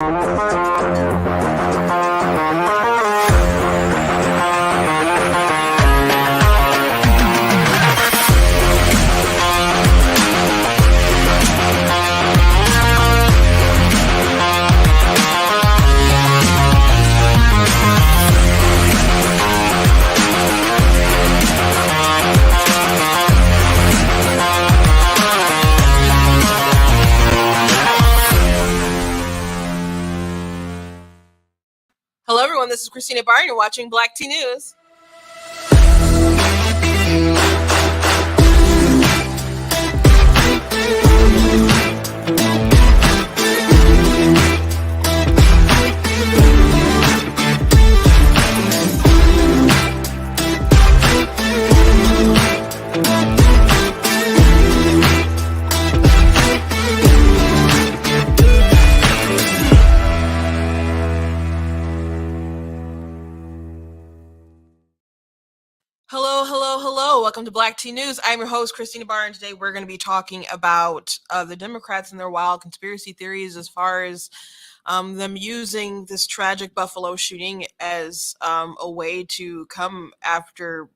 Hello, everyone. This is Christina Barr. You're watching Black Tea News. Hello. Welcome to Black Tea News. I'm your host, Christina Barr, and today we're going to be talking about the Democrats and their wild conspiracy theories as far as them using this tragic Buffalo shooting as a way to come after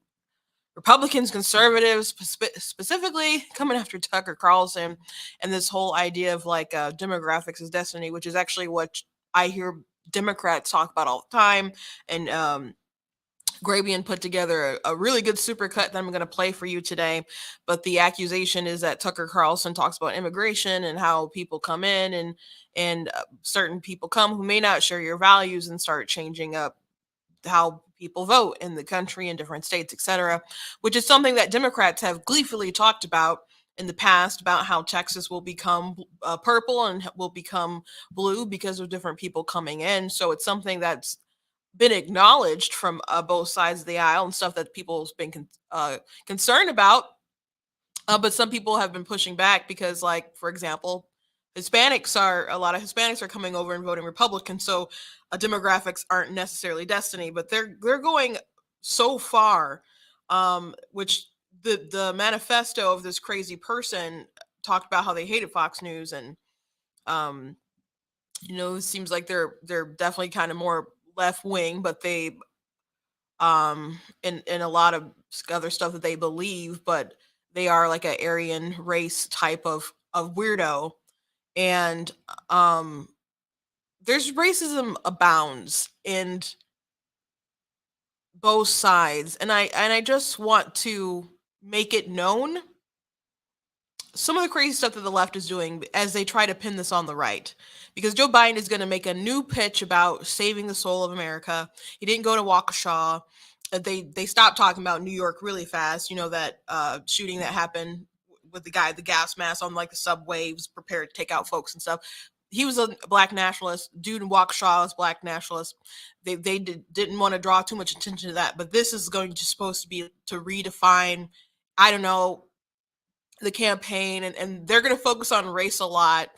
Republicans, conservatives, specifically coming after Tucker Carlson, and this whole idea of like demographics is destiny, which is actually what I hear Democrats talk about all the time. And Grabian put together a really good supercut that I'm going to play for you today. But the accusation is that Tucker Carlson talks about immigration and how people come in and certain people come who may not share your values and start changing up how people vote in the country in different states, etc., which is something that Democrats have gleefully talked about in the past about how Texas will become purple and will become blue because of different people coming in. So it's something that's been acknowledged from both sides of the aisle and stuff that people's been concerned about. But some people have been pushing back because, like, for example, a lot of Hispanics are coming over and voting Republican. So demographics aren't necessarily destiny, but they're going so far, which the manifesto of this crazy person talked about how they hated Fox News. And it seems like they're definitely kind of more left wing, but they in a lot of other stuff that they believe, but they are like an Aryan race type of weirdo. And there's racism abounds in both sides, and I just want to make it known some of the crazy stuff that the left is doing as they try to pin this on the right. Because Joe Biden is going to make a new pitch about saving the soul of America. He didn't go to Waukesha. They stopped talking about New York really fast. You know, that shooting that happened with the guy, the gas mask on like the subway, he was prepared to take out folks and stuff. He was a black nationalist. Dude in Waukesha was black nationalist. They didn't want to draw too much attention to that. But this is supposed to be to redefine, I don't know, the campaign, and they're going to focus on race a lot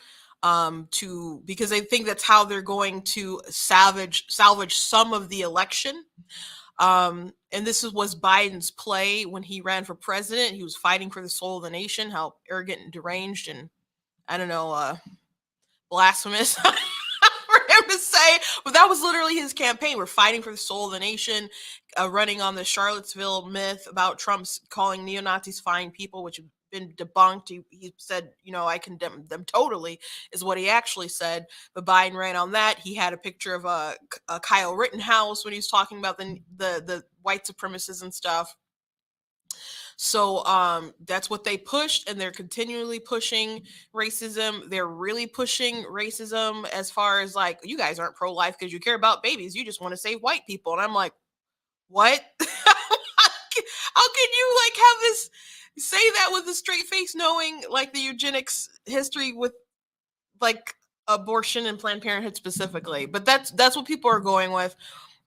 because they think that's how they're going to salvage some of the election. And this was Biden's play when he ran for president. He was fighting for the soul of the nation. How arrogant and deranged and, I don't know, blasphemous for him to say, but that was literally his campaign. We're fighting for the soul of the nation, running on the Charlottesville myth about Trump's calling neo-Nazis fine people, which been debunked. He said, I condemn them totally, is what he actually said. But Biden ran on that. He had a picture of a Kyle Rittenhouse when he was talking about the white supremacists and stuff. So that's what they pushed, and they're continually pushing racism. They're really pushing racism as far as like, you guys aren't pro-life because you care about babies. You just want to save white people. And I'm like, what? How can you like have this, say that with a straight face, knowing like the eugenics history with like abortion and Planned Parenthood specifically? But that's what people are going with.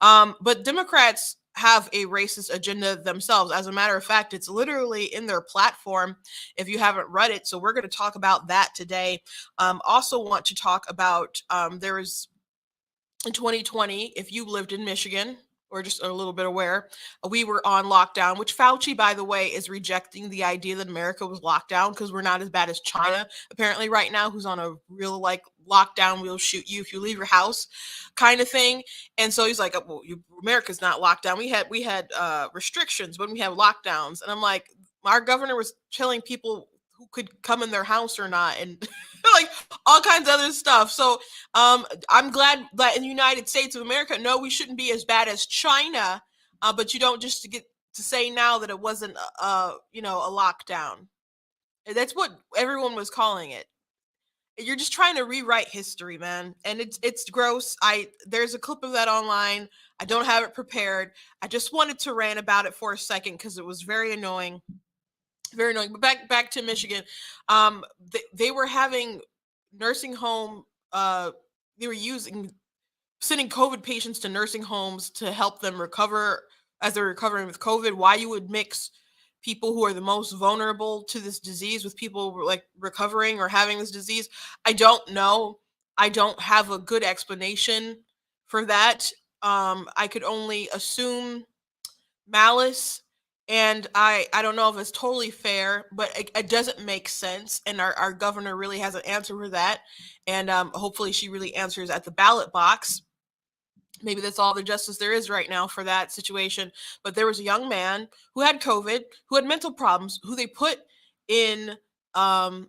But Democrats have a racist agenda themselves. As a matter of fact, it's literally in their platform if you haven't read it. So we're going to talk about that today. Also want to talk about there was in 2020, if you lived in Michigan, or just a little bit aware, we were on lockdown, which Fauci, by the way, is rejecting the idea that America was locked down because we're not as bad as China, apparently, right now, who's on a real like lockdown, we'll shoot you if you leave your house kind of thing. And so he's like, well, America's not locked down. We had restrictions, but we have lockdowns. And I'm like, our governor was telling people who could come in their house or not, and like all kinds of other stuff. So I'm glad that in the United States of America, no, we shouldn't be as bad as China, but you don't just to get to say now that it wasn't a lockdown. That's what everyone was calling it. You're just trying to rewrite history, man, and it's gross. There's a clip of that online. I don't have it prepared. I just wanted to rant about it for a second because it was very annoying, very annoying. But back to Michigan. They were having nursing home. They were sending COVID patients to nursing homes to help them recover as they're recovering with COVID. Why you would mix people who are the most vulnerable to this disease with people like recovering or having this disease, I don't know. I don't have a good explanation for that. I could only assume malice, and I don't know if it's totally fair, but it doesn't make sense, and our governor really has an answer for that. And hopefully she really answers at the ballot box. Maybe that's all the justice there is right now for that situation. But there was a young man who had COVID, who had mental problems, who they put in um,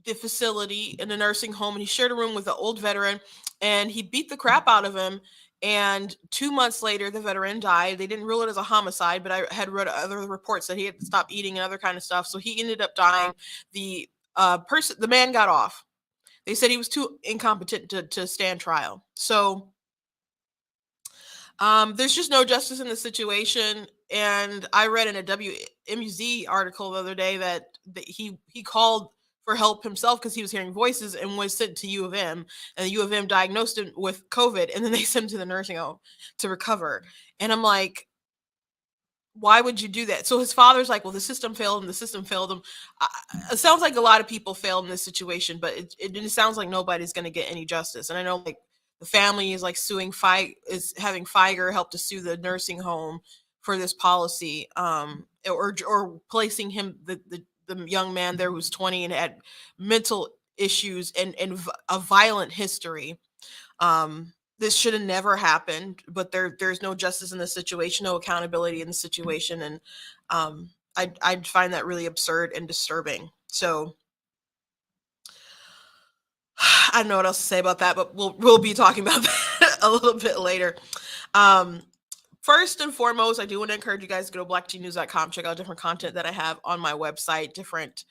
the facility in a nursing home, and he shared a room with an old veteran, and he beat the crap out of him. And 2 months later, the veteran died. They didn't rule it as a homicide, but I had read other reports that he had stopped eating and other kind of stuff. So he ended up dying. The man got off. They said he was too incompetent to stand trial. So there's just no justice in the situation. And I read in a WMUZ article the other day that he called for help himself because he was hearing voices and was sent to U of M. And the U of M diagnosed him with COVID, and then they sent him to the nursing home to recover. And I'm like, why would you do that? So his father's like, well, the system failed him. The system failed him. It sounds like a lot of people failed in this situation, but it sounds like nobody's going to get any justice. And I know like the family is like is having Figer help to sue the nursing home for this policy, or placing him the young man there who's 20 and had mental issues and a violent history. This should have never happened, but there's no justice in the situation, no accountability in the situation, and I'd find that really absurd and disturbing. So I don't know what else to say about that, but we'll be talking about that a little bit later. First and foremost, I do want to encourage you guys to go to blacktnews.com, check out different content that I have on my website, different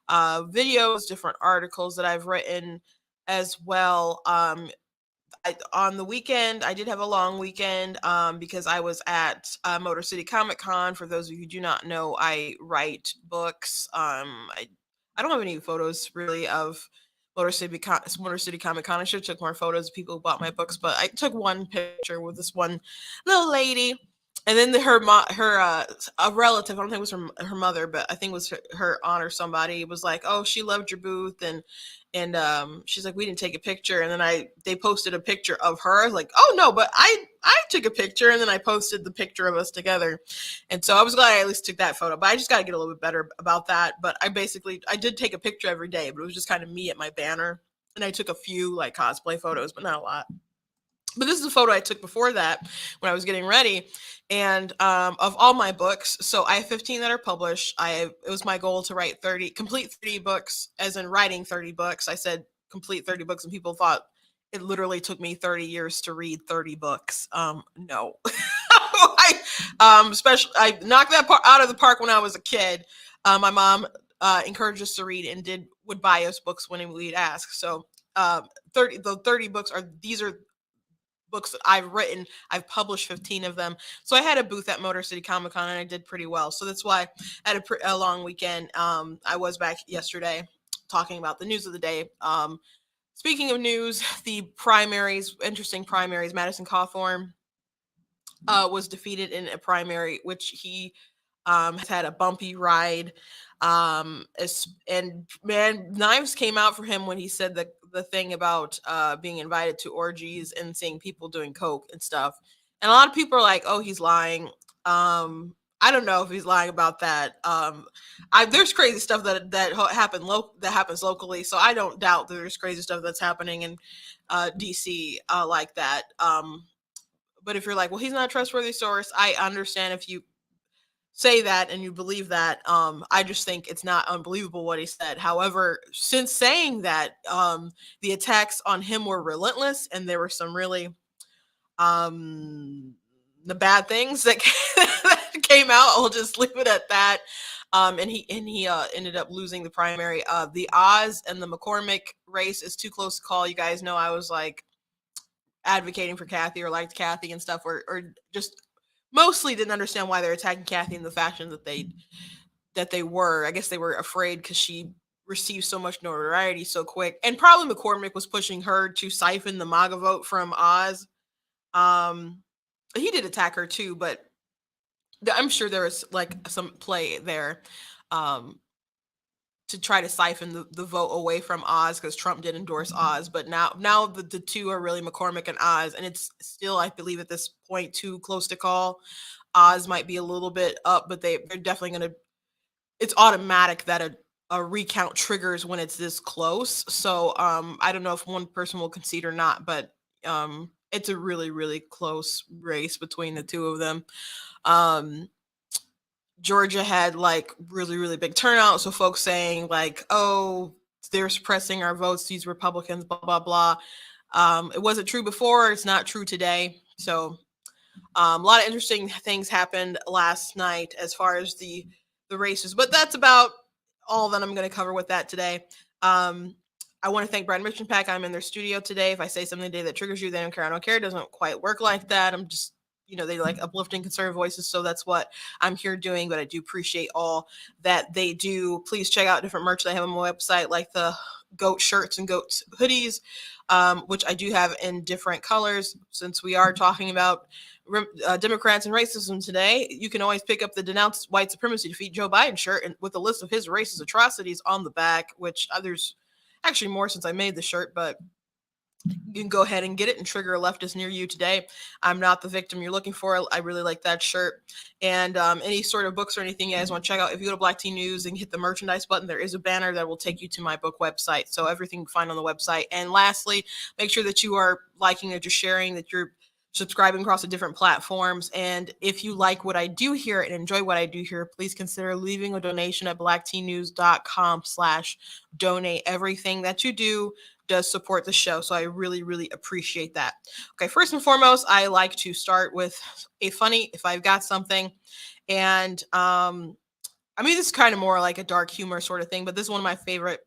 videos, different articles that I've written as well. On the weekend, I did have a long weekend because I was at Motor City Comic Con. For those of you who do not know, I write books. I don't have any photos really of Motor City Comic Con. I should have took more photos of people who bought my books, but I took one picture with this one little lady. And then a relative, I don't think it was her mother, but I think it was her aunt or somebody, was like, oh, she loved your booth, and she's like, we didn't take a picture. And then they posted a picture of her. I was like, oh no, but I took a picture, and then I posted the picture of us together. And so I was glad I at least took that photo, but I just got to get a little bit better about that. But I did take a picture every day, but it was just kind of me at my banner. And I took a few like cosplay photos, but not a lot. But this is a photo I took before that when I was getting ready, and of all my books. So I have 15 that are published. It was my goal to complete 30 books, as in writing 30 books. I said complete 30 books, and people thought it literally took me 30 years to read 30 books. No. I knocked that part out of the park when I was a kid. My mom encouraged us to read and would buy us books when we'd ask. So 30 books these are books that I've written. I've published 15 of them. So I had a booth at Motor City Comic Con, and I did pretty well. So that's why I had a long weekend. I was back yesterday talking about the news of the day. Speaking of news, interesting primaries, Madison Cawthorn was defeated in a primary, which he has had a bumpy ride. And man, knives came out for him when he said the thing about being invited to orgies and seeing people doing coke and stuff. And a lot of people are like, "Oh, he's lying." I don't know if he's lying about that. There's crazy stuff that happens locally, so I don't doubt that there's crazy stuff that's happening in DC like that. But if you're like, "Well, he's not a trustworthy source," I understand if you say that and you believe that. I just think it's not unbelievable what he said. However, since saying that, the attacks on him were relentless, and there were some really um the bad things that that came out. I'll just leave it at that. And he ended up losing the primary. The Oz and the McCormick race is too close to call. You guys know I was like advocating for Kathy, or liked Kathy and stuff, or just mostly didn't understand why they're attacking Kathy in the fashion that they were. I guess they were afraid because she received so much notoriety so quick, and probably McCormick was pushing her to siphon the MAGA vote from Oz. Um, he did attack her too, but I'm sure there was like some play there, um, to try to siphon the vote away from Oz, because Trump did endorse Oz. But now the two are really McCormick and Oz, and it's still, I believe, at this point too close to call. Oz might be a little bit up, but they're definitely going to. It's automatic that a recount triggers when it's this close. So I don't know if one person will concede or not, but it's a really really close race between the two of them. Um, Georgia had like really, really big turnout. So folks saying like, "Oh, they're suppressing our votes, these Republicans, blah, blah, blah." It wasn't true before. It's not true today. So a lot of interesting things happened last night as far as the races, but that's about all that I'm going to cover with that today. Um, I want to thank Brad Mission Pack. I'm in their studio today. If I say something today that triggers you, they don't care. I don't care. It doesn't quite work like that. I'm just, they like uplifting conservative voices. So that's what I'm here doing. But I do appreciate all that they do. Please check out different merch they have on my website, like the goat shirts and goat hoodies, which I do have in different colors. Since we are talking about Democrats and racism today, you can always pick up the Denounce White Supremacy, Defeat Joe Biden shirt, and with a list of his racist atrocities on the back, which there's actually more since I made the shirt, but you can go ahead and get it and trigger a leftist near you today. I'm not the victim you're looking for. I really like that shirt. And any sort of books or anything you guys want to check out, if you go to Black Teen News and hit the merchandise button, there is a banner that will take you to my book website. So everything you can find on the website. And lastly, make sure that you are liking, that you're sharing, that you're subscribing across the different platforms. And if you like what I do here and enjoy what I do here, please consider leaving a donation at blackteennews.com/donate. Everything that you do does support the show. So I really, really appreciate that. Okay, first and foremost, I like to start with a funny, if I've got something. And this is kind of more like a dark humor sort of thing, but this is one of my favorite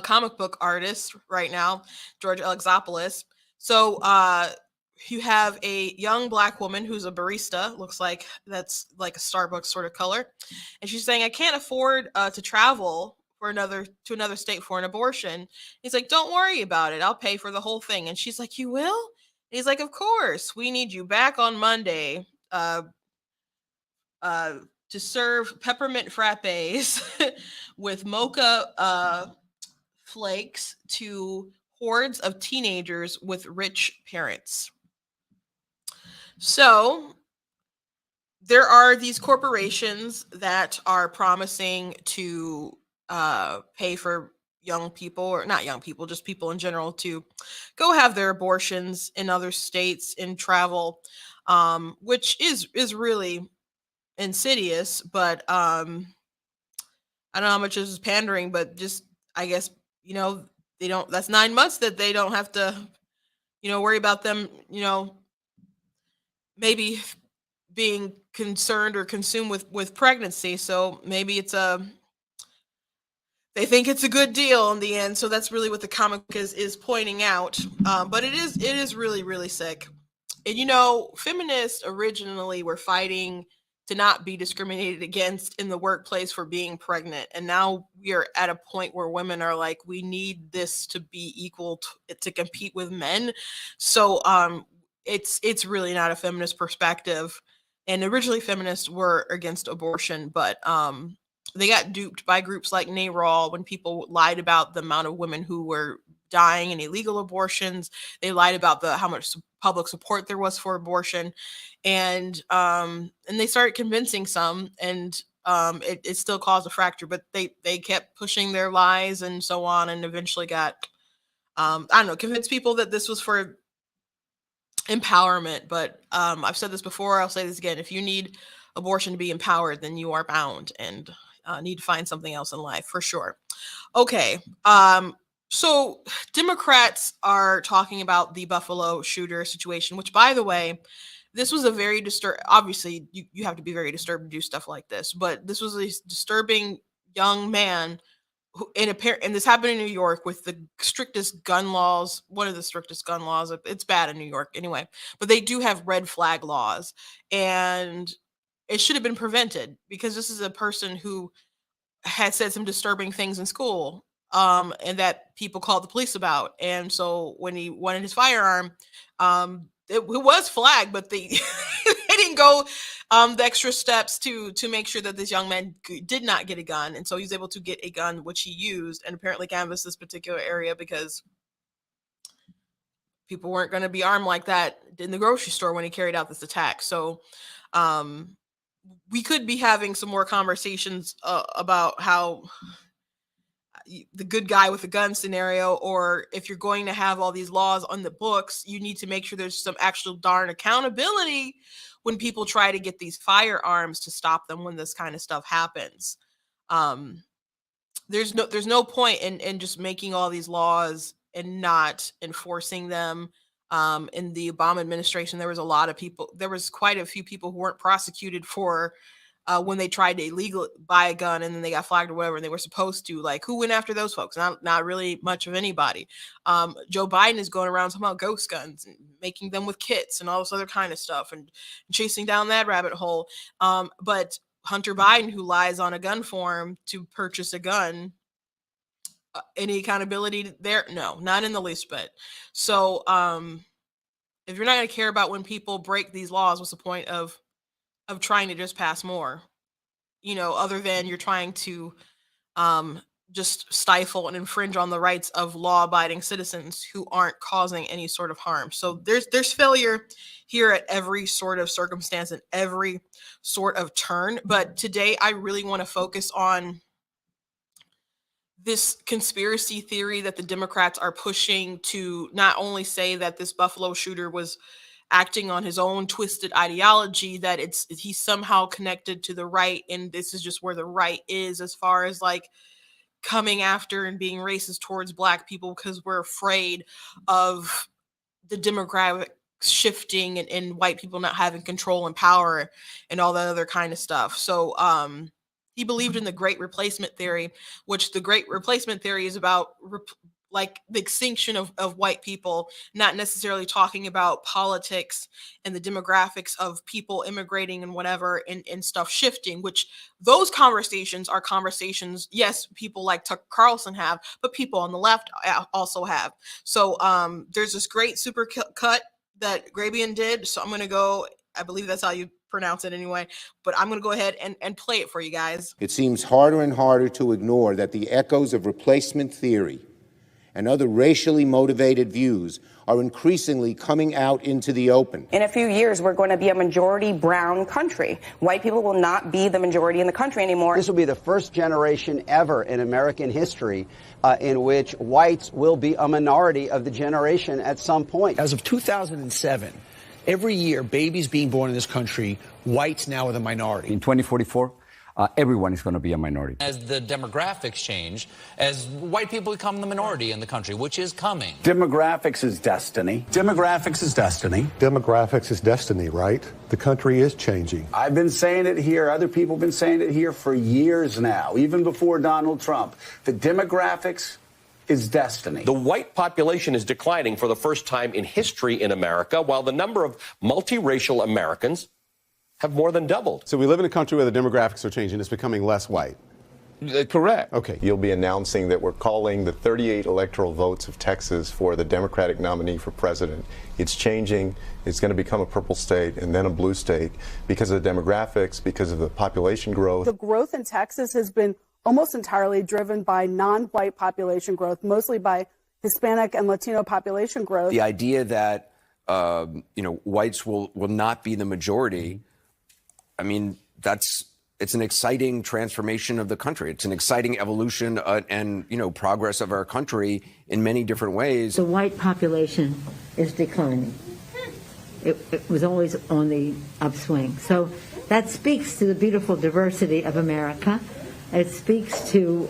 comic book artists right now, George Alexopoulos. So you have a young Black woman who's a barista, looks like that's like a Starbucks sort of color. And she's saying, "I can't afford to travel to another state for an abortion." He's like, "Don't worry about it. I'll pay for the whole thing." And she's like, "You will?" And he's like, "Of course. We need you back on Monday uh, to serve peppermint frappes with mocha flakes to hordes of teenagers with rich parents." So there are these corporations that are promising to pay for young people, or not young people, just people in general, to go have their abortions in other states and travel, which is really insidious. But I don't know how much this is pandering, but just, I guess, they don't. That's 9 months that they don't have to, worry about them, maybe being concerned or consumed with pregnancy. So maybe they think it's a good deal in the end. So that's really what the comic is pointing out. But it is really really sick. And feminists originally were fighting to not be discriminated against in the workplace for being pregnant, and now we are at a point where women are like, we need this to be equal to compete with men. So it's really not a feminist perspective. And originally feminists were against abortion, but they got duped by groups like NARAL when people lied about the amount of women who were dying in illegal abortions. They lied about how much public support there was for abortion, and they started convincing some, and it still caused a fracture. But they kept pushing their lies and so on, and eventually got I don't know, convinced people that this was for empowerment. But I've said this before, I'll say this again: if you need abortion to be empowered, then you are bound and need to find something else in life for sure. Okay. So Democrats are talking about the Buffalo shooter situation, which, by the way, this was a very obviously you have to be very disturbed to do stuff like this, but this was a disturbing young man who, and this happened in New York with the strictest gun laws, one of the strictest gun laws. It's bad in New York anyway, but they do have red flag laws, and it should have been prevented because this is a person who had said some disturbing things in school, and that people called the police about. And so when he wanted his firearm, it was flagged, but they didn't go the extra steps to make sure that this young man did not get a gun. And so he was able to get a gun, which he used, and apparently canvassed this particular area because people weren't going to be armed like that in the grocery store when he carried out this attack. So we could be having some more conversations about how the good guy with a gun scenario, or if you're going to have all these laws on the books, you need to make sure there's some actual darn accountability when people try to get these firearms to stop them when this kind of stuff happens. There's no point in just making all these laws and not enforcing them. In the Obama administration, there was quite a few people who weren't prosecuted for when they tried to illegally buy a gun and then they got flagged or whatever, and they were supposed to. Like, who went after those folks? Not really much of anybody. Joe Biden is going around talking about ghost guns and making them with kits and all this other kind of stuff and chasing down that rabbit hole. But Hunter Biden, who lies on a gun form to purchase a gun, any accountability there? No, not in the least bit. So if you're not going to care about when people break these laws, what's the point of trying to just pass more, other than you're trying to just stifle and infringe on the rights of law-abiding citizens who aren't causing any sort of harm. So there's failure here at every sort of circumstance and every sort of turn. But today I really want to focus on this conspiracy theory that the Democrats are pushing to not only say that this Buffalo shooter was acting on his own twisted ideology, that he's somehow connected to the right, and this is just where the right is as far as like coming after and being racist towards Black people because we're afraid of the demographic shifting and white people not having control and power and all that other kind of stuff. So he believed in the Great Replacement theory, which the Great Replacement theory is about like the extinction of white people, not necessarily talking about politics and the demographics of people immigrating and whatever and stuff shifting, which those conversations are conversations, yes, people like Tucker Carlson have, but people on the left also have. So there's this great super cut that Grabian did. So I'm going to go, I believe that's how you pronounce it anyway, but I'm going to go ahead and play it for you guys. It seems harder and harder to ignore that the echoes of replacement theory and other racially motivated views are increasingly coming out into the open. In a few years, we're going to be a majority brown country. White people will not be the majority in the country anymore. This will be the first generation ever in American history in which whites will be a minority of the generation at some point. As of 2007, every year, babies being born in this country, whites now are the minority. In 2044, everyone is going to be a minority. As the demographics change, as white people become the minority in the country, which is coming. Demographics is destiny. Demographics is destiny. Demographics is destiny, right? The country is changing. I've been saying it here. Other people have been saying it here for years now, even before Donald Trump. The demographics is destiny. The white population is declining for the first time in history in America, while the number of multiracial Americans have more than doubled. So we live in a country where the demographics are changing. It's becoming less white. Correct. Okay. You'll be announcing that we're calling the 38 electoral votes of Texas for the Democratic nominee for president. It's changing. It's going to become a purple state and then a blue state because of the demographics, because of the population growth. The growth in Texas has been almost entirely driven by non-white population growth, mostly by Hispanic and Latino population growth. The idea that whites will not be the majority, I mean, it's an exciting transformation of the country. It's an exciting evolution and progress of our country in many different ways. The white population is declining. It was always on the upswing. So that speaks to the beautiful diversity of America. It speaks to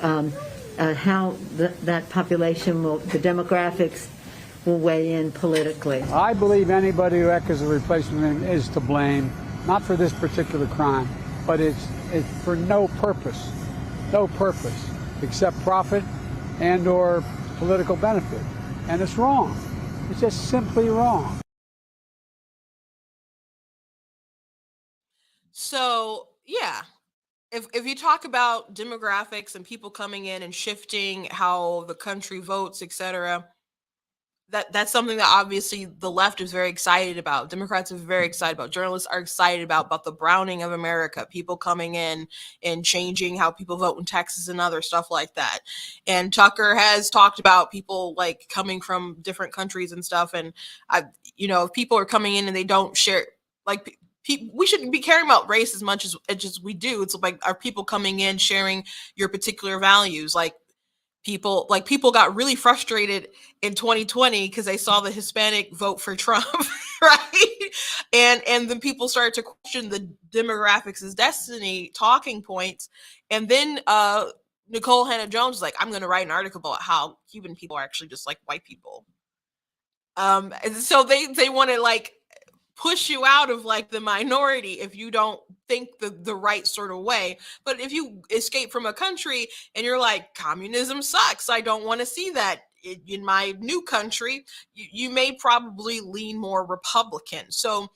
how that population the demographics will weigh in politically. I believe anybody who echoes a replacement is to blame, not for this particular crime, but it's for no purpose except profit and or political benefit. And it's wrong. It's just simply wrong. So, yeah, if you talk about demographics and people coming in and shifting how the country votes, etc., that's something that obviously the left is very excited about. Democrats are very excited about. Journalists are excited about the browning of America, people coming in and changing how people vote in Texas and other stuff like that. And Tucker has talked about people like coming from different countries and stuff. And if people are coming in and they don't share, like, we shouldn't be caring about race as much as we do. It's like, are people coming in sharing your particular values? People got really frustrated in 2020 because they saw the Hispanic vote for Trump, right? And then people started to question the demographics as destiny talking points. And then Nicole Hannah-Jones was like, I'm going to write an article about how Cuban people are actually just like white people. And so they want to push you out of the minority if you don't think the right sort of way. But if you escape from a country and you're like, communism sucks, I don't want to see that in my new country, you may probably lean more Republican. So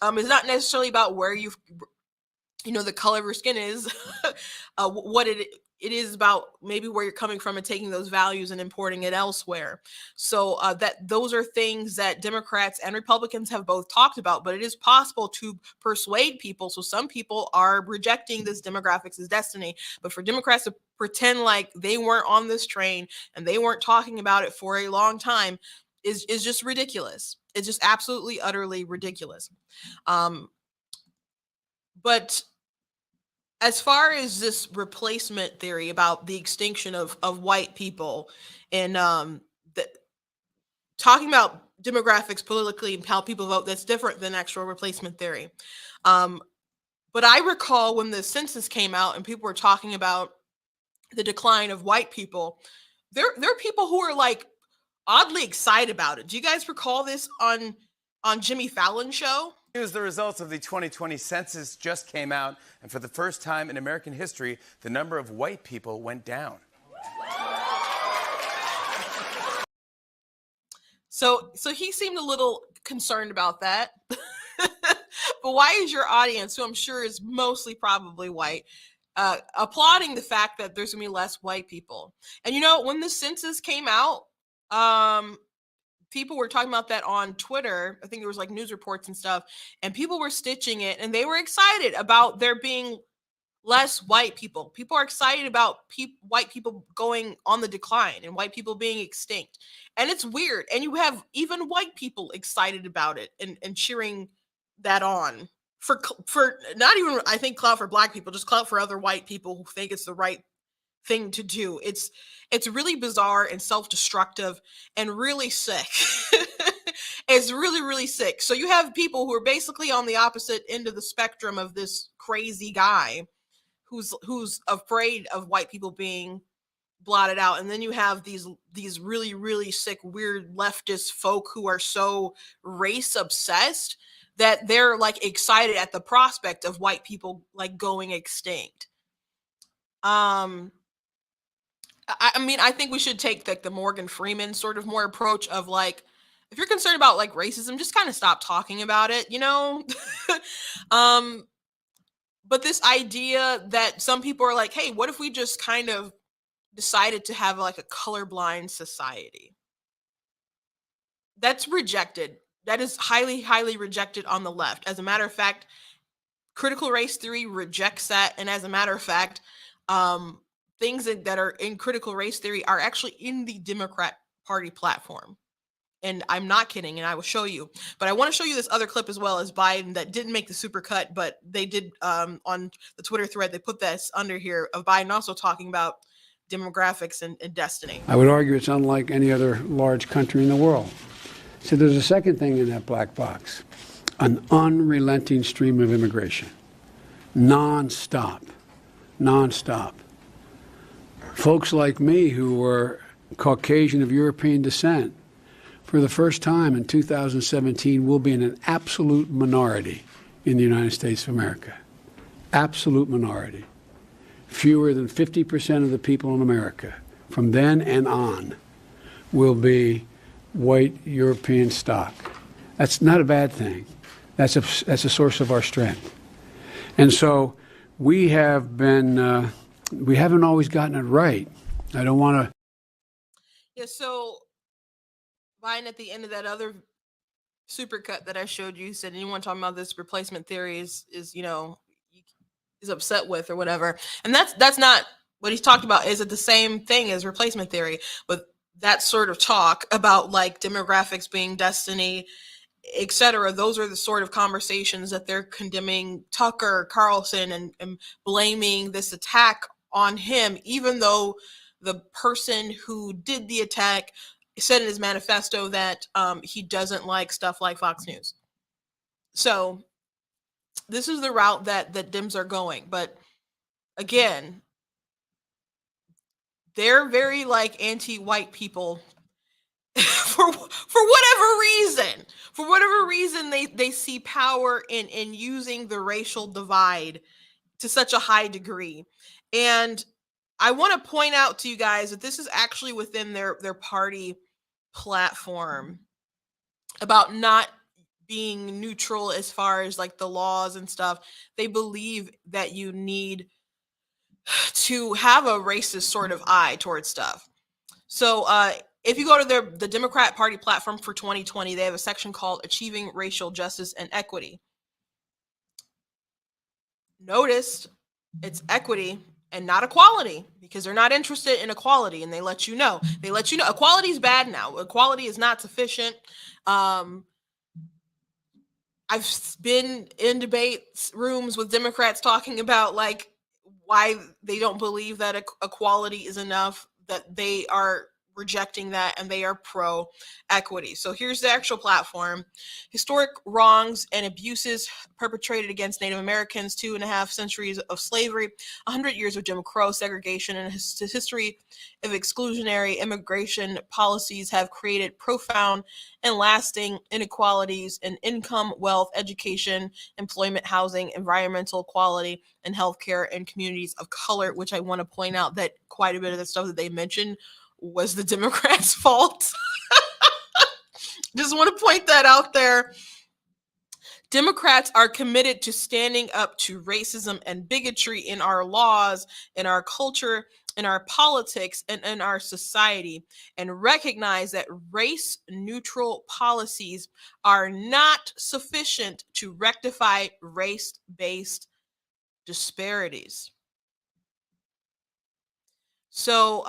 it's not necessarily about where the color of your skin is, what it is about maybe where you're coming from and taking those values and importing it elsewhere. So those are things that Democrats and Republicans have both talked about, but it is possible to persuade people. So some people are rejecting this demographics as destiny, but for Democrats to pretend like they weren't on this train and they weren't talking about it for a long time is just ridiculous. It's just absolutely, utterly ridiculous. But as far as this replacement theory about the extinction of white people and talking about demographics politically and how people vote, that's different than actual replacement theory. But I recall when the census came out and people were talking about the decline of white people, there are people who are oddly excited about it. Do you guys recall this on Jimmy Fallon's show? The results of the 2020 census just came out, and for the first time in American history, the number of white people went down. So he seemed a little concerned about that. But why is your audience, who I'm sure is mostly probably white, applauding the fact that there's gonna be less white people? And when the census came out, people were talking about that on Twitter. I think there was news reports and stuff, and people were stitching it, and they were excited about there being less white people. People are excited about white people going on the decline and white people being extinct. And it's weird. And you have even white people excited about it and cheering that on for not even, I think, clout for black people, just clout for other white people who think it's the right thing to do. It's really bizarre and self-destructive and really sick. It's really, really sick. So you have people who are basically on the opposite end of the spectrum of this crazy guy who's afraid of white people being blotted out. And then you have these really, really sick, weird leftist folk who are so race obsessed that they're excited at the prospect of white people going extinct. I mean, I think we should take the Morgan Freeman sort of more approach of if you're concerned about racism, just kind of stop talking about it, But this idea that some people are hey, what if we just kind of decided to have a colorblind society? That's rejected. That is highly, highly rejected on the left. As a matter of fact, critical race theory rejects that. And as a matter of fact, things that are in critical race theory are actually in the Democrat Party platform. And I'm not kidding, and I will show you. But I want to show you this other clip as well as Biden that didn't make the super cut, but they did on the Twitter thread. They put this under here of Biden also talking about demographics and destiny. I would argue it's unlike any other large country in the world. So there's a second thing in that black box, an unrelenting stream of immigration, nonstop. Folks like me who were Caucasian of European descent, for the first time in 2017, will be in an absolute minority in the United States of America. Absolute minority. Fewer than 50% of the people in America from then and on will be white European stock. That's not a bad thing. That's a source of our strength. And so we have been, we haven't always gotten it right. I don't want to. Yeah, so Biden at the end of that other supercut that I showed you said anyone talking about this replacement theory is upset with or whatever. And that's not what he's talked about. Is it the same thing as replacement theory? But that sort of talk about like demographics being destiny, etc. Those are the sort of conversations that they're condemning Tucker Carlson and blaming this attack on him, even though the person who did the attack said in his manifesto that he doesn't like stuff like Fox News. So this is the route that Dems are going. But again, they're very like anti-white people for whatever reason. For whatever reason, they see power in using the racial divide to such a high degree. And I want to point out to you guys that this is actually within their party platform about not being neutral as far as like the laws and stuff. They believe that you need to have a racist sort of eye towards stuff. So if you go to the Democrat Party platform for 2020, they have a section called Achieving Racial Justice and Equity. Notice it's equity and not equality, because they're not interested in equality, and they let you know. Equality is bad now. Equality is not sufficient. I've been in debate rooms with Democrats talking about like why they don't believe that equality is enough, that they are rejecting that and they are pro-equity. So here's the actual platform. Historic wrongs and abuses perpetrated against Native Americans, 2.5 centuries of slavery, 100 years of Jim Crow segregation, and a history of exclusionary immigration policies have created profound and lasting inequalities in income, wealth, education, employment, housing, environmental quality, and healthcare in communities of color, which I want to point out that quite a bit of the stuff that they mentioned was the Democrats' fault. Just want to point that out there. Democrats are committed to standing up to racism and bigotry in our laws, in our culture, in our politics, and in our society, and recognize that race-neutral policies are not sufficient to rectify race-based disparities. So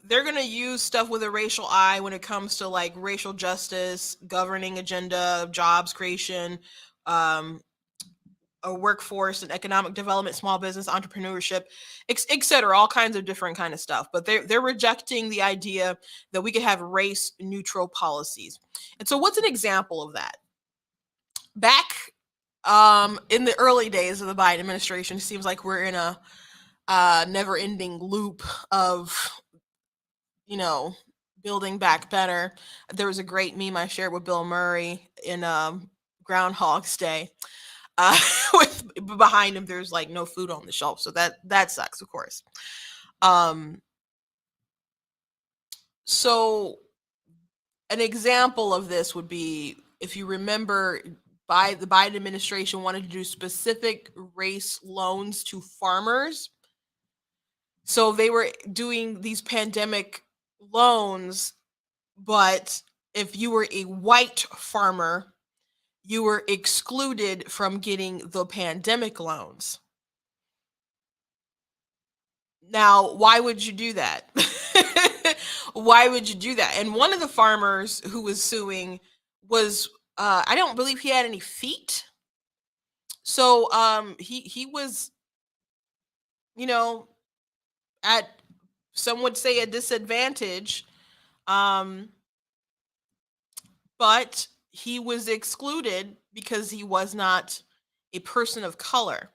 they're going to use stuff with a racial eye when it comes to like racial justice, governing agenda, jobs creation, a workforce and economic development, small business, entrepreneurship, etc., all kinds of different kind of stuff. But they're rejecting the idea that we could have race neutral policies. And so what's an example of that? Back in the early days of the Biden administration, it seems like we're in a never-ending loop of, building back better. There was a great meme I shared with Bill Murray in Groundhog's Day. With behind him, there's like no food on the shelf, so that sucks, of course. So an example of this would be, if you remember, the Biden administration wanted to do specific race loans to farmers. So they were doing these pandemic loans, but if you were a white farmer, you were excluded from getting the pandemic loans. Now, why would you do that? Why would you do that? And one of the farmers who was suing was, I don't believe he had any feet. So he was, you know, at, some would say, a disadvantage. But he was excluded because he was not a person of color.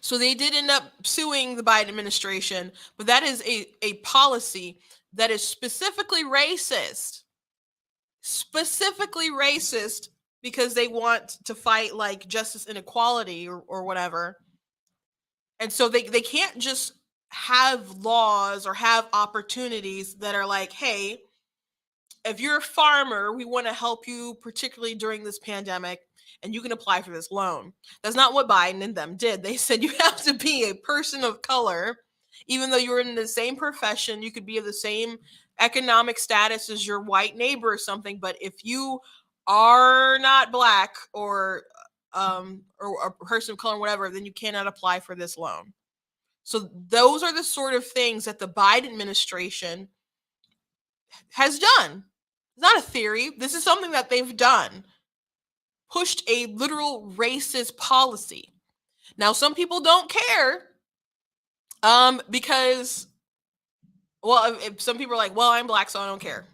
So they did end up suing the Biden administration, but that is a policy that is specifically racist. Specifically racist because they want to fight like justice inequality or whatever. And so they can't just have laws or have opportunities that are like, hey, if you're a farmer, we want to help you, particularly during this pandemic, and you can apply for this loan. That's not what Biden and them did. They said you have to be a person of color, even though you're in the same profession, you could be of the same economic status as your white neighbor or something. But if you are not black or a person of color, or whatever, then you cannot apply for this loan. So those are the sort of things that the Biden administration has done. It's not a theory. This is something that they've done. Pushed a literal racist policy. Now, some people don't care because, well, if some people are like, well, I'm black, so I don't care.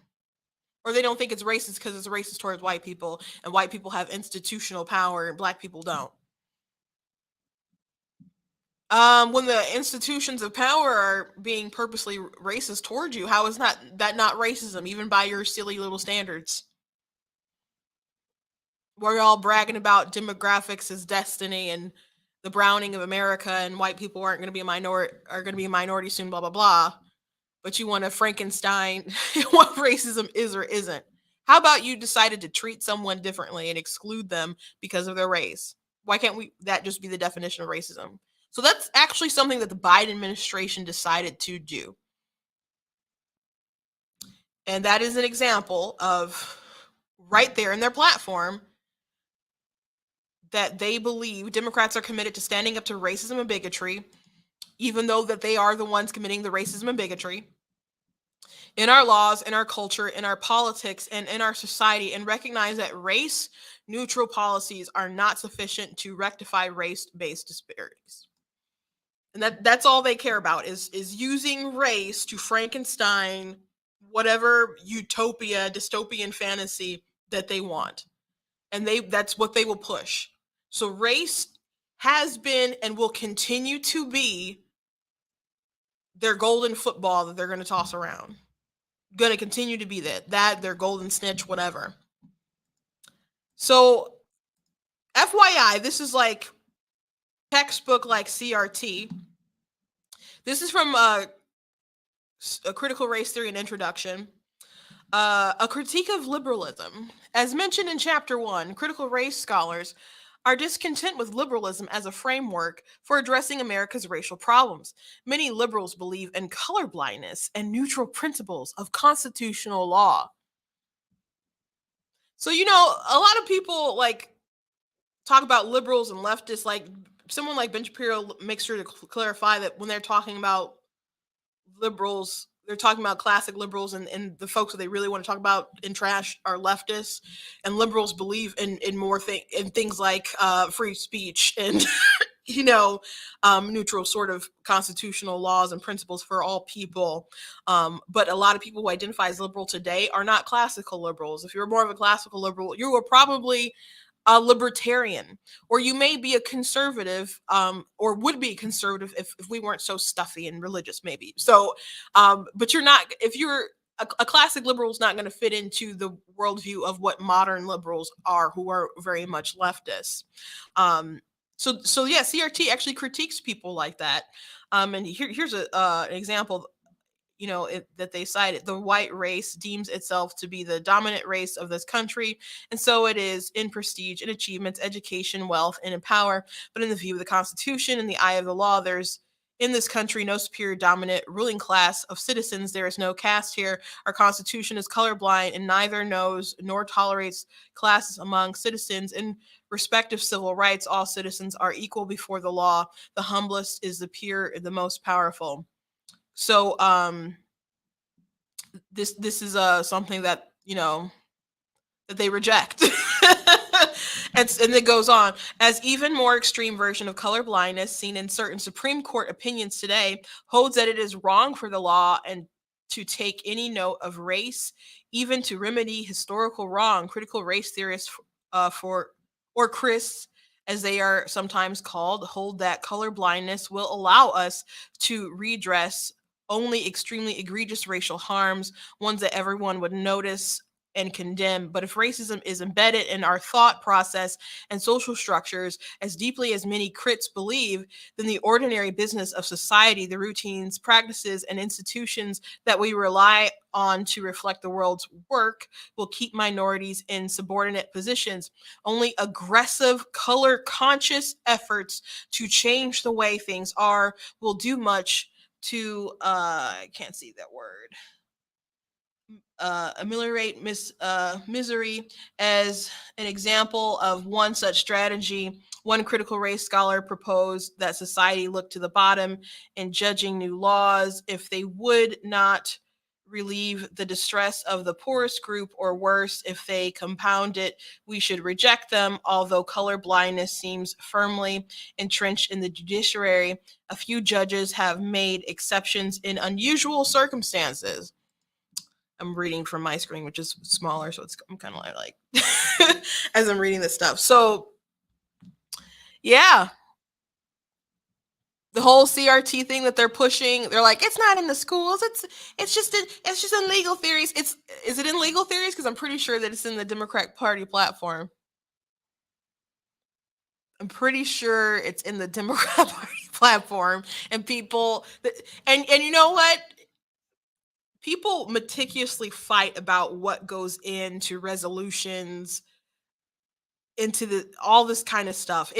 Or they don't think it's racist because it's racist towards white people, and white people have institutional power and black people don't. When the institutions of power are being purposely racist towards you, how is that not racism, even by your silly little standards? We're all bragging about demographics as destiny and the browning of America, and white people aren't going to be a minority soon, blah blah blah. But you want to Frankenstein what racism is or isn't. How about you decided to treat someone differently and exclude them because of their race? Why can't that just be the definition of racism? So that's actually something that the Biden administration decided to do. And that is an example of, right there in their platform, that they believe Democrats are committed to standing up to racism and bigotry, even though that they are the ones committing the racism and bigotry in our laws, in our culture, in our politics, and in our society, and recognize that race-neutral policies are not sufficient to rectify race-based disparities. And that's all they care about is using race to Frankenstein whatever utopia, dystopian fantasy that they want. And that's what they will push. So race has been and will continue to be their golden football that they're going to toss around. Going to continue to be that their golden snitch, whatever. So FYI, this is like textbook like CRT. This is from a Critical Race Theory and Introduction. A critique of liberalism. As mentioned in Chapter 1, critical race scholars are discontent with liberalism as a framework for addressing America's racial problems. Many liberals believe in colorblindness and neutral principles of constitutional law. So, a lot of people like talk about liberals and leftists, like someone like Ben Shapiro makes sure to clarify that when they're talking about liberals, they're talking about classic liberals, and the folks that they really want to talk about in trash are leftists, and liberals believe in more things like free speech and neutral sort of constitutional laws and principles for all people. But a lot of people who identify as liberal today are not classical liberals. If you're more of a classical liberal, you are probably a libertarian, or you may be a conservative, or would be a conservative if we weren't so stuffy and religious, maybe. So, but you're not, if you're a classic liberal is not going to fit into the worldview of what modern liberals are, who are very much leftists. So yeah, CRT actually critiques people like that. And here's an example. That they cited. The white race deems itself to be the dominant race of this country, and so it is in prestige, in achievements, education, wealth, and in power. But in the view of the Constitution, in the eye of the law, there's in this country no superior dominant ruling class of citizens. There is no caste here. Our Constitution is colorblind and neither knows nor tolerates classes among citizens. In respect of civil rights, all citizens are equal before the law. The humblest is the most powerful. So this is something that, you know, that they reject. And it goes on. As even more extreme version of color blindness seen in certain Supreme Court opinions today holds that it is wrong for the law and to take any note of race, even to remedy historical wrong. Critical race theorists or Chris, as they are sometimes called, hold that color blindness will allow us to redress only extremely egregious racial harms, ones that everyone would notice and condemn. But if racism is embedded in our thought process and social structures as deeply as many crits believe, then the ordinary business of society, the routines, practices, and institutions that we rely on to reflect the world's work will keep minorities in subordinate positions. Only aggressive, color conscious efforts to change the way things are will do much to, I can't see that word, ameliorate misery. As an example of one such strategy, one critical race scholar proposed that society look to the bottom in judging new laws if they would not relieve the distress of the poorest group, or worse, if they compound it, we should reject them. Although color blindness seems firmly entrenched in the judiciary, a few judges have made exceptions in unusual circumstances. I'm reading from my screen, which is smaller, so I'm kind of like as I'm reading this stuff. So yeah, the whole CRT thing that they're pushing, they're like, it's not in the schools. It's just in legal theories. Is it in legal theories? Because I'm pretty sure that it's in the Democratic Party platform. I'm pretty sure it's in the Democrat Party platform, and people and you know what? People meticulously fight about what goes into resolutions, into all this kind of stuff.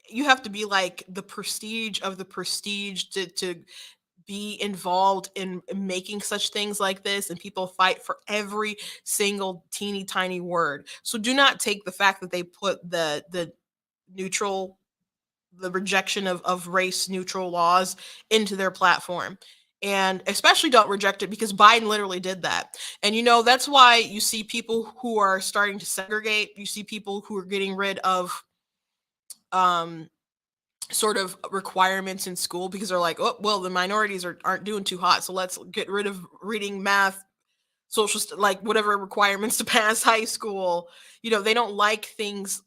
You have to be like the prestige of the prestige to be involved in making such things like this, and people fight for every single teeny tiny word. So do not take the fact that they put the rejection of race neutral laws into their platform. And especially don't reject it, because Biden literally did that. And you know, that's why you see people who are starting to segregate. You see people who are getting rid of sort of requirements in school, because they're like, oh, well, the minorities aren't doing too hot, so let's get rid of reading, math, like whatever requirements to pass high school. You know, they don't like things,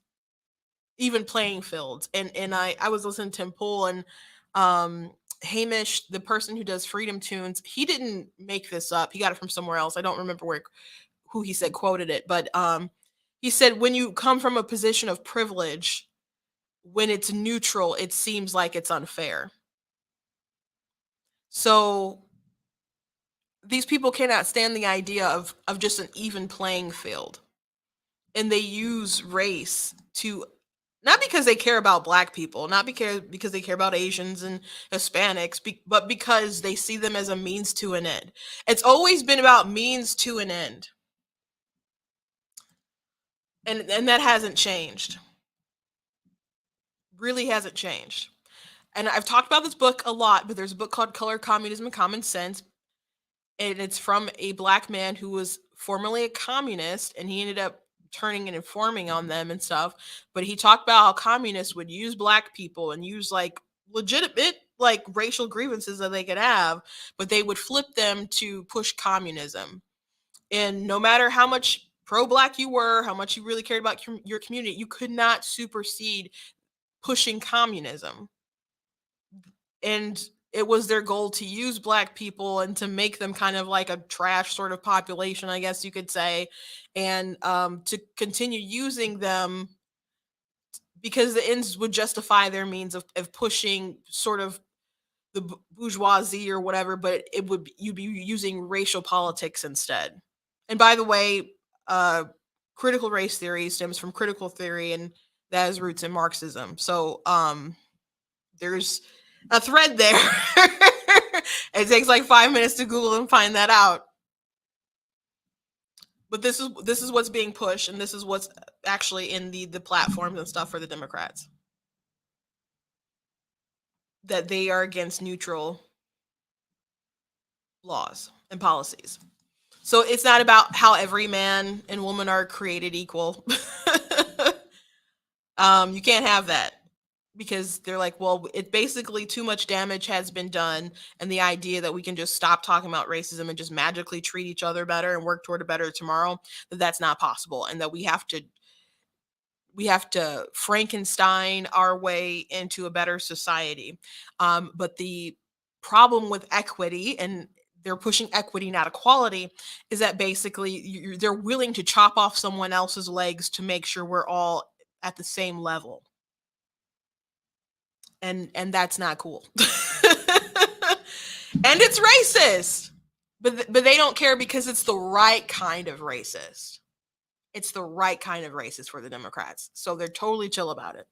even playing fields. And I was listening to Tim Pool, and Hamish, the person who does Freedom Tunes, he didn't make this up. He got it from somewhere else. I don't remember who he said quoted it, but he said, when you come from a position of privilege, when it's neutral, it seems like it's unfair. So these people cannot stand the idea of just an even playing field. And they use race to, not because they care about Black people, not because they care about Asians and Hispanics, but because they see them as a means to an end. It's always been about means to an end. And that hasn't changed. Really hasn't changed. And I've talked about this book a lot, but there's a book called Color, Communism, and Common Sense. And it's from a Black man who was formerly a communist, and he ended up turning and informing on them and stuff. But he talked about how communists would use Black people and use like legitimate like racial grievances that they could have, but they would flip them to push communism. And no matter how much pro-Black you were, how much you really cared about your community, you could not supersede pushing communism. And it was their goal to use Black people and to make them kind of like a trash sort of population, I guess you could say, and to continue using them because the ends would justify their means of pushing sort of the bourgeoisie or whatever, but you'd be using racial politics instead. And by the way, critical race theory stems from critical theory, and that has roots in Marxism. So there's a thread there. It takes like 5 minutes to Google and find that out. But this is what's being pushed, and this is what's actually in the platforms and stuff for the Democrats. That they are against neutral laws and policies. So it's not about how every man and woman are created equal. You can't have that, because they're like, well, it basically too much damage has been done, and the idea that we can just stop talking about racism and just magically treat each other better and work toward a better tomorrow, that's not possible, and that we have to Frankenstein our way into a better society. But the problem with equity, and they're pushing equity, not equality, is that basically they're willing to chop off someone else's legs to make sure we're all at the same level. And that's not cool. And it's racist. But they don't care because it's the right kind of racist. It's the right kind of racist for the Democrats. So they're totally chill about it.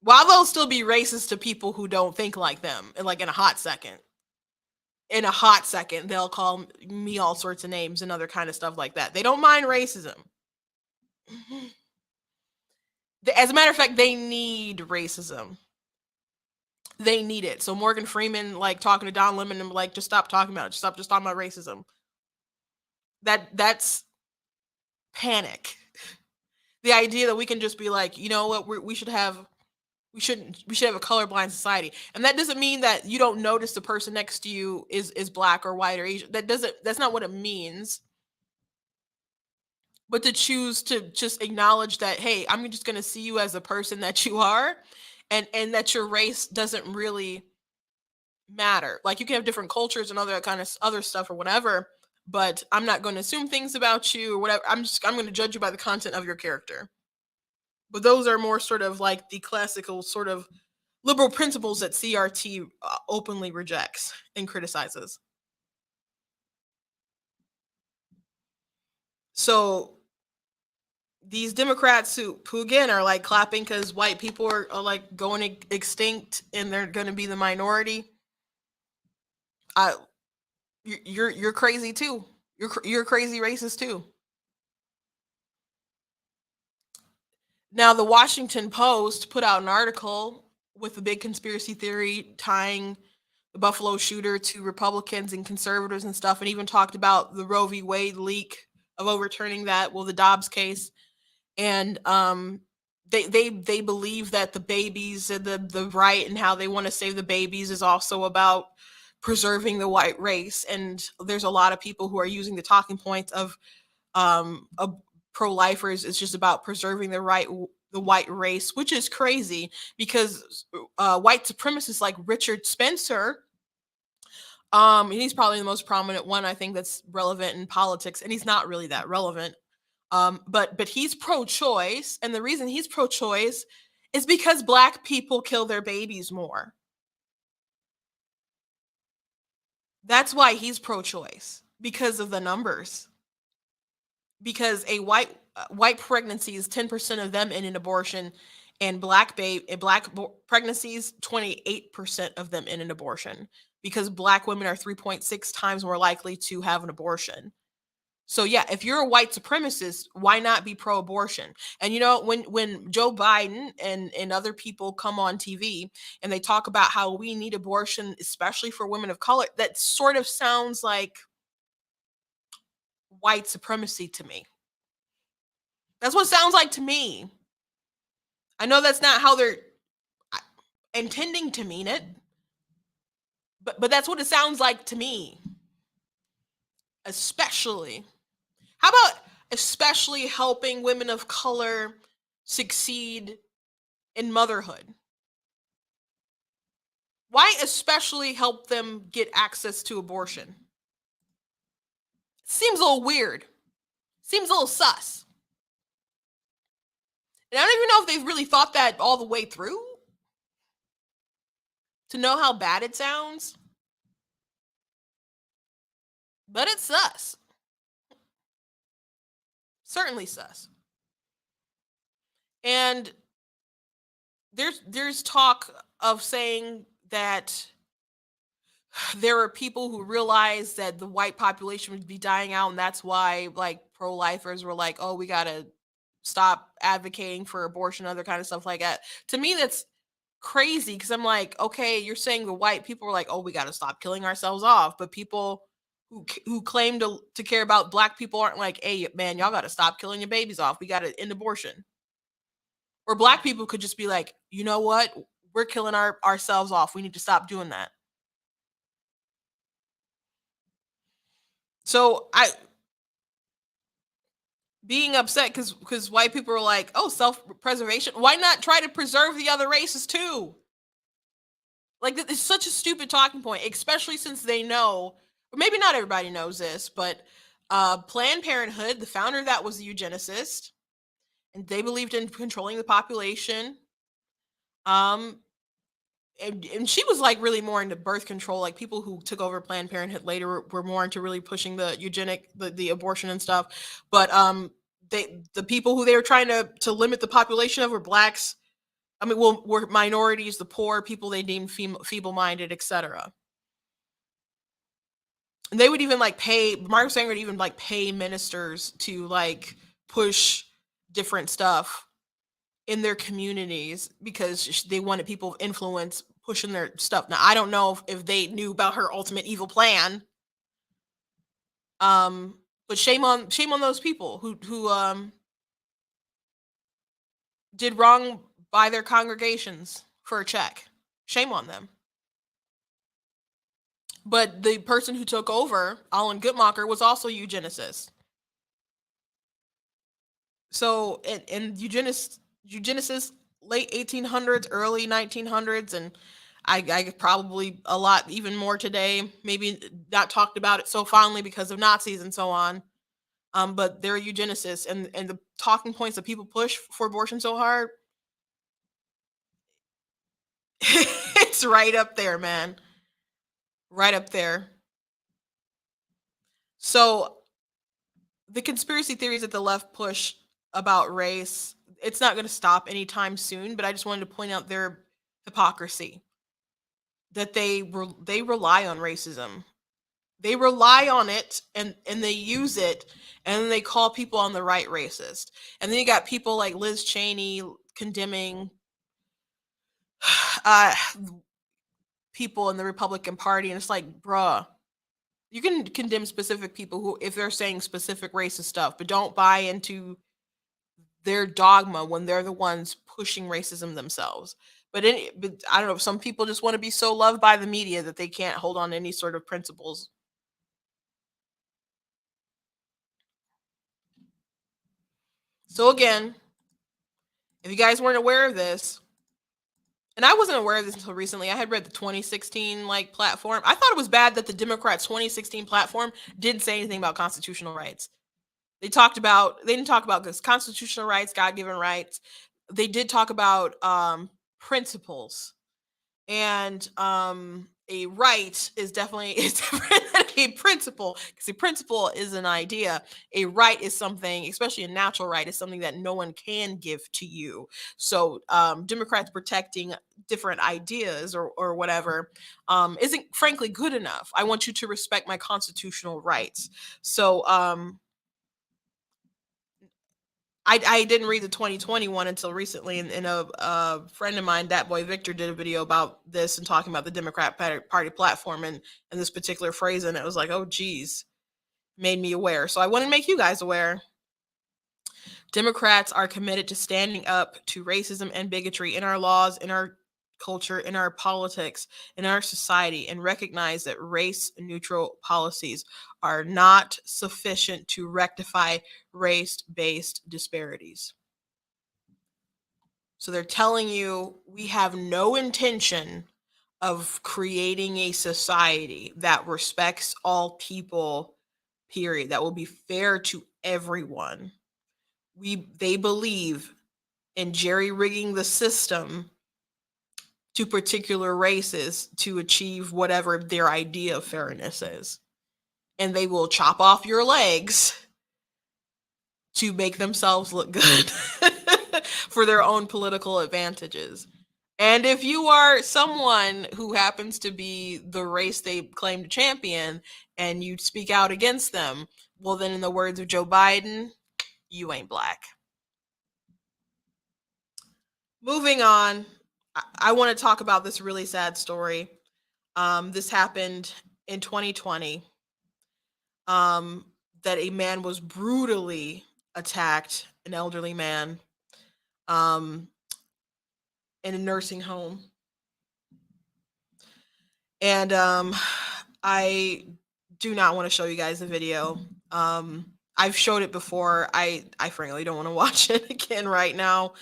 While they'll still be racist to people who don't think like them, and like in a hot second. In a hot second, they'll call me all sorts of names and other kind of stuff like that. They don't mind racism. As a matter of fact, they need racism. They need it. So Morgan Freeman, like talking to Don Lemon, and like, just stop talking about it. Just talking about racism. That's panic. The idea that we can just be like, you know what, we should have a colorblind society, and that doesn't mean that you don't notice the person next to you is black or white or Asian. That's not what it means. But to choose to just acknowledge that, hey, I'm just going to see you as a person that you are, and that your race doesn't really matter. Like, you can have different cultures and other kind of other stuff or whatever, but I'm not going to assume things about you or whatever. I'm going to judge you by the content of your character. But those are more sort of like the classical sort of liberal principles that CRT openly rejects and criticizes. So these Democrats who again are like clapping because white people are like going extinct and they're going to be the minority. You're crazy too. You're crazy racist too. Now, the Washington Post put out an article with a big conspiracy theory tying the Buffalo shooter to Republicans and conservatives and stuff, and even talked about the Roe v. Wade leak of overturning that, the Dobbs case. And they believe that the babies and the right and how they want to save the babies is also about preserving the white race. And there's a lot of people who are using the talking points of pro-lifers. It's just about preserving the white race, which is crazy because white supremacists like Richard Spencer, he's probably the most prominent one, I think, that's relevant in politics, and he's not really that relevant. But he's pro-choice, and the reason he's pro-choice is because black people kill their babies more. That's why he's pro-choice, because of the numbers. Because a white pregnancy is 10% of them in an abortion, and black pregnancies 28% of them in an abortion, because black women are 3.6 times more likely to have an abortion. So yeah, if you're a white supremacist, why not be pro-abortion? And you know, when Joe Biden and other people come on TV and they talk about how we need abortion, especially for women of color, that sort of sounds like white supremacy to me. That's what it sounds like to me. I know that's not how they're intending to mean it, but that's what it sounds like to me. Especially. How about especially helping women of color succeed in motherhood? Why especially help them get access to abortion? Seems a little weird. Seems a little sus. And I don't even know if they've really thought that all the way through to know how bad it sounds. But it's sus. Certainly sus. And there's talk of saying that there are people who realize that the white population would be dying out, and that's why like pro-lifers were like, oh, we gotta stop advocating for abortion, other kind of stuff like that. To me, that's crazy, because I'm like, okay, you're saying the white people are like, oh, we gotta stop killing ourselves off, but people who claim to care about black people aren't like, hey man, y'all got to stop killing your babies off. We got to end abortion. Or black people could just be like, you know what? We're killing ourselves off. We need to stop doing that. So being upset because white people are like, oh, self-preservation. Why not try to preserve the other races too? Like, it's such a stupid talking point, especially since they know, or maybe not everybody knows this, but Planned Parenthood, the founder of that was a eugenicist, and they believed in controlling the population. And she was like really more into birth control. Like, people who took over Planned Parenthood later were more into really pushing the the abortion and stuff. But the people who they were trying to limit the population of were blacks. I mean, were minorities, the poor, people they deemed feeble-minded, etc. And they would even like Margaret Sanger would even like pay ministers to like push different stuff in their communities because they wanted people of influence pushing their stuff. Now, I don't know if they knew about her ultimate evil plan. But shame on those people who did wrong by their congregations for a check. Shame on them. But the person who took over, Alan Guttmacher, was also a eugenicist. So, and eugenicists, late 1800s, early 1900s, and I probably a lot even more today, maybe not talked about it so fondly because of Nazis and so on. But they're eugenicists, and the talking points that people push for abortion so hard, it's right up there, man. Right up there. So the conspiracy theories that the left push about race, it's not going to stop anytime soon, but I just wanted to point out their hypocrisy. That they rely on racism. They rely on it and they use it, and then they call people on the right racist. And then you got people like Liz Cheney condemning people in the Republican Party, and it's like, bruh, you can condemn specific people who, if they're saying specific racist stuff, but don't buy into their dogma when they're the ones pushing racism themselves. But I don't know, some people just want to be so loved by the media that they can't hold on to any sort of principles. So again, if you guys weren't aware of this, and I wasn't aware of this until recently, I had read the 2016 platform. I thought it was bad that the Democrats' 2016 platform didn't say anything about constitutional rights. They didn't talk about this constitutional rights, God-given rights. They did talk about principles, and a right is different than a principle, because a principle is an idea. A right is something, especially a natural right, is something that no one can give to you. So Democrats protecting different ideas or whatever isn't frankly good enough. I want you to respect my constitutional rights. So I didn't read the 2021 until recently, and a friend of mine, that boy Victor, did a video about this and talking about the Democrat Party platform and this particular phrase, and it was like, oh geez, made me aware. So I want to make you guys aware. Democrats are committed to standing up to racism and bigotry in our laws, in our culture, in our politics, in our society, and recognize that race-neutral policies are not sufficient to rectify race-based disparities. So they're telling you we have no intention of creating a society that respects all people, period, that will be fair to everyone. They believe in jerry-rigging the system to particular races to achieve whatever their idea of fairness is. And they will chop off your legs to make themselves look good for their own political advantages. And if you are someone who happens to be the race they claim to champion and you speak out against them, well, then in the words of Joe Biden, you ain't black. Moving on, I want to talk about this really sad story. This happened in 2020. that a man was brutally attacked, an elderly man, um, in a nursing home. And I do not want to show you guys the video. I've showed it before. I frankly don't want to watch it again right now.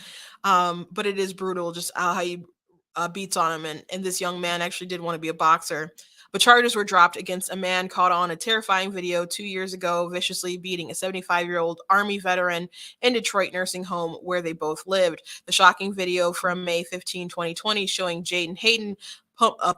But it is brutal, just how he beats on him. And this young man actually did want to be a boxer. But charges were dropped against a man caught on a terrifying video 2 years ago, viciously beating a 75-year-old Army veteran in Detroit nursing home where they both lived. The shocking video from May 15, 2020, showing Jaden Hayden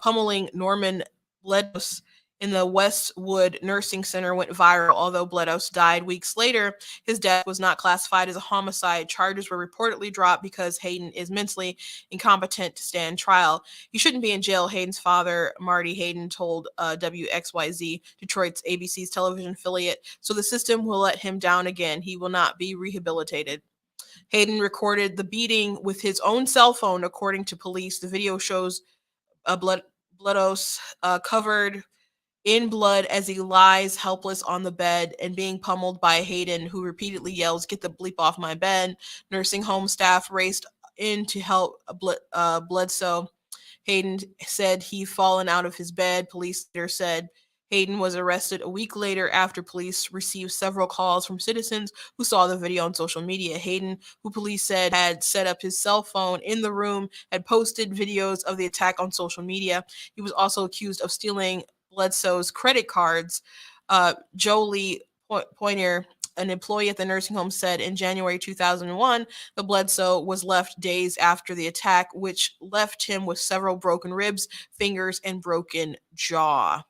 pummeling Norman Bledos in the Westwood Nursing Center went viral. Although Bledos died weeks later, his death was not classified as a homicide. Charges were reportedly dropped because Hayden is mentally incompetent to stand trial. He shouldn't be in jail, Hayden's father, Marty Hayden, told WXYZ, Detroit's ABC's television affiliate. So the system will let him down again. He will not be rehabilitated. Hayden recorded the beating with his own cell phone, according to police. The video shows Bledos covered in blood as he lies helpless on the bed and being pummeled by Hayden, who repeatedly yells, "Get the bleep off my bed." Nursing home staff raced in to help Bledsoe. Hayden said he'd fallen out of his bed. Police later said Hayden was arrested a week later after police received several calls from citizens who saw the video on social media. Hayden, who police said had set up his cell phone in the room, had posted videos of the attack on social media. He was also accused of stealing Bledsoe's credit cards. Jolie Pointer, an employee at the nursing home, said in January 2001, the Bledsoe was left days after the attack, which left him with several broken ribs, fingers, and broken jaw.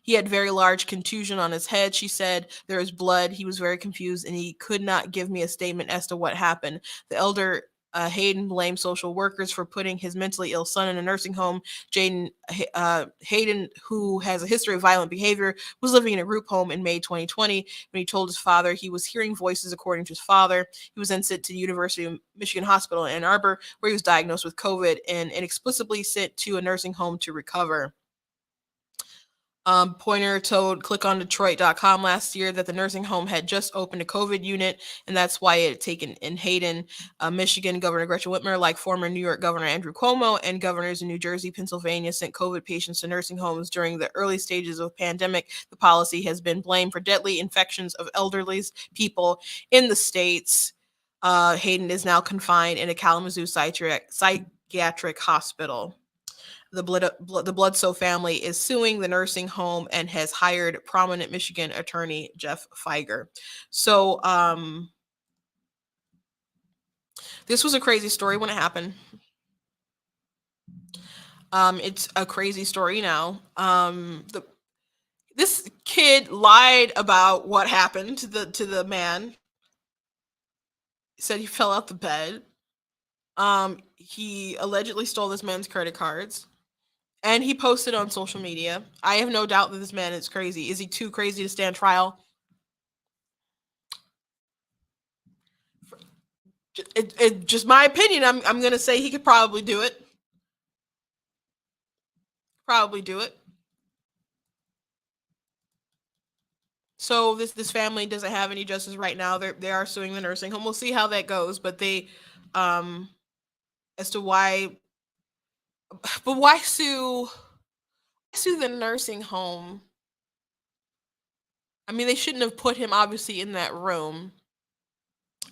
He had very large contusion on his head. She said there was blood. He was very confused and he could not give me a statement as to what happened. The elder Hayden blamed social workers for putting his mentally ill son in a nursing home. Jaden Hayden, who has a history of violent behavior, was living in a group home in May 2020 when he told his father he was hearing voices. According to his father, he was then sent to the University of Michigan Hospital in Ann Arbor, where he was diagnosed with COVID and inexplicably sent to a nursing home to recover. Pointer told clickondetroit.com last year that the nursing home had just opened a COVID unit, and that's why it had taken in Hayden. Michigan Governor Gretchen Whitmer, like former New York Governor Andrew Cuomo and governors in New Jersey, Pennsylvania, sent COVID patients to nursing homes during the early stages of the pandemic. The policy has been blamed for deadly infections of elderly people in the states. Hayden is now confined in a Kalamazoo psychiatric hospital. The Bledsoe family is suing the nursing home and has hired prominent Michigan attorney Jeff Feiger. So this was a crazy story when it happened. It's a crazy story now. This kid lied about what happened to the man. He said he fell out the bed. He allegedly stole this man's credit cards. And he posted on social media. I have no doubt that this man is crazy. Is he too crazy to stand trial? It just my opinion. I'm gonna say he could probably do it. Probably do it. So this family doesn't have any justice right now. They are suing the nursing home. We'll see how that goes. But they, as to why. But why sue the nursing home? I mean, they shouldn't have put him obviously in that room.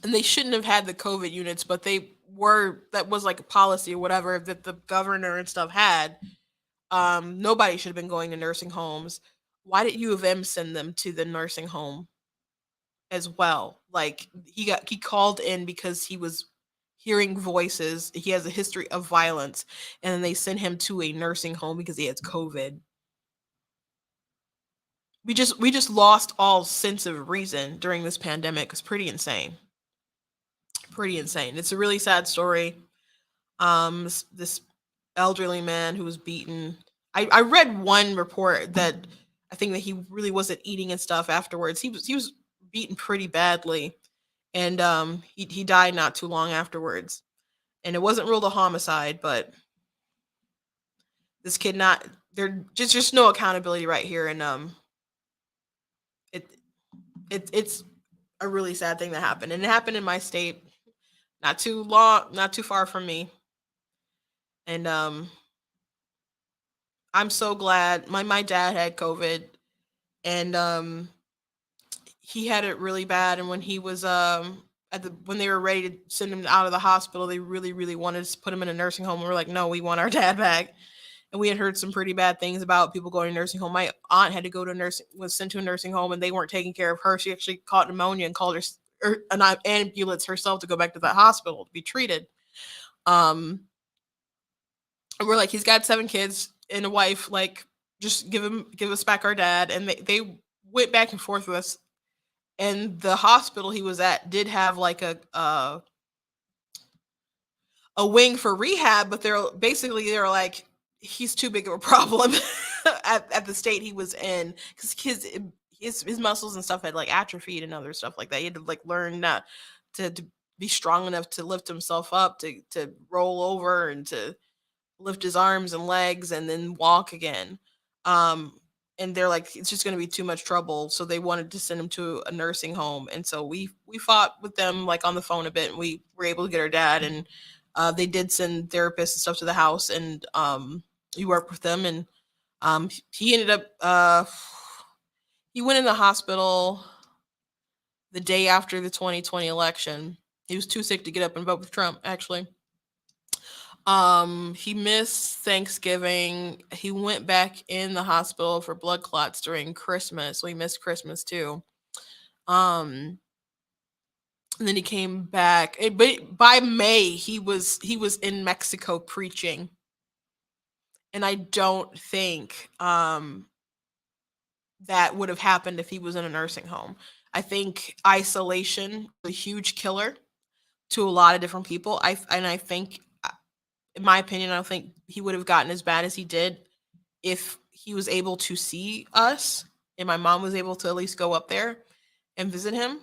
And they shouldn't have had the COVID units, but that was like a policy or whatever that the governor and stuff had. Nobody should have been going to nursing homes. Why did U of M send them to the nursing home as well? Like he called in because he was hearing voices. He has a history of violence, and then they sent him to a nursing home because he has COVID. We just lost all sense of reason during this pandemic. It's pretty insane. Pretty insane. It's a really sad story. This elderly man who was beaten. I read one report that I think that he really wasn't eating and stuff afterwards. He was beaten pretty badly. And he died not too long afterwards. And it wasn't ruled a homicide, but this kid there's just no accountability right here in It's a really sad thing that happened, and it happened in my state, not too far from me. And I'm so glad my dad had COVID, and he had it really bad. And when he was when they were ready to send him out of the hospital, they really wanted to put him in a nursing home. And we're like, no, we want our dad back. And we had heard some pretty bad things about people going to nursing home. My aunt had to go to was sent to a nursing home, and they weren't taking care of her. She actually caught pneumonia and called an ambulance herself to go back to the hospital to be treated. And we're like, he's got 7 kids and a wife. Like, just give us back our dad. And they went back and forth with us. And the hospital he was at did have like a wing for rehab, but they're like, he's too big of a problem at the state he was in, because his muscles and stuff had like atrophied and other stuff like that. He had to like learn not to be strong enough to lift himself up, to roll over and to lift his arms and legs and then walk again. And they're like, it's just going to be too much trouble. So they wanted to send him to a nursing home. And so we fought with them like on the phone a bit, and we were able to get our dad, and they did send therapists and stuff to the house, and we worked with them. And he ended up, he went in the hospital the day after the 2020 election. He was too sick to get up and vote with Trump, actually. He missed Thanksgiving. He went back in the hospital for blood clots during Christmas, so he missed Christmas too. And then he came back. But by May, he was in Mexico preaching. And I don't think that would have happened if he was in a nursing home. I think isolation is a huge killer to a lot of different people. I think, in my opinion, I don't think he would have gotten as bad as he did if he was able to see us, and my mom was able to at least go up there and visit him.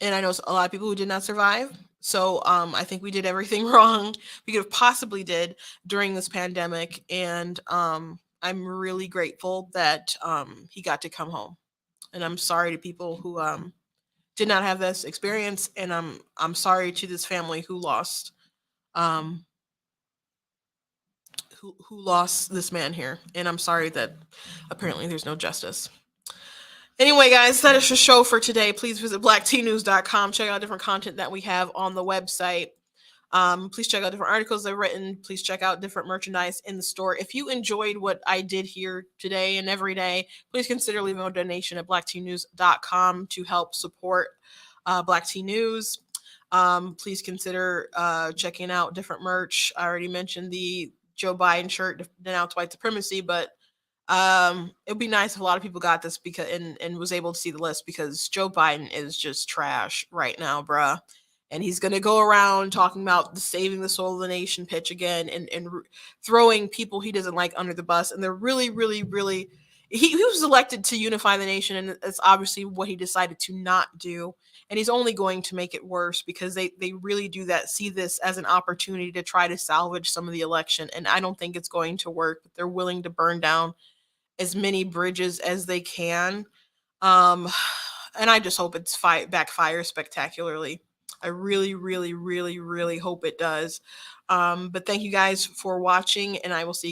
And I know a lot of people who did not survive. So I think we did everything wrong we could have possibly did during this pandemic. And I'm really grateful that he got to come home. And I'm sorry to people who did not have this experience. And I'm sorry to this family who lost who lost this man here. And I'm sorry that apparently there's no justice. Anyway, guys, that is the show for today. Please visit blacktnews.com. Check out different content that we have on the website. Please check out different articles I've written. Please check out different merchandise in the store. If you enjoyed what I did here today and every day, please consider leaving a donation at blacktnews.com to help support Black Tea News. Please consider checking out different merch. I already mentioned the Joe Biden shirt, Denounce White Supremacy, but it'd be nice if a lot of people got this because and was able to see the list, because Joe Biden is just trash right now, bruh. And he's going to go around talking about the saving the soul of the nation pitch again, and throwing people he doesn't like under the bus. And they're really, he was elected to unify the nation, and it's obviously what he decided to not do. And he's only going to make it worse, because they really do see this as an opportunity to try to salvage some of the election. And I don't think it's going to work, but they're willing to burn down as many bridges as they can. And I just hope it's backfires spectacularly. I really hope it does. But thank you guys for watching, and I will see you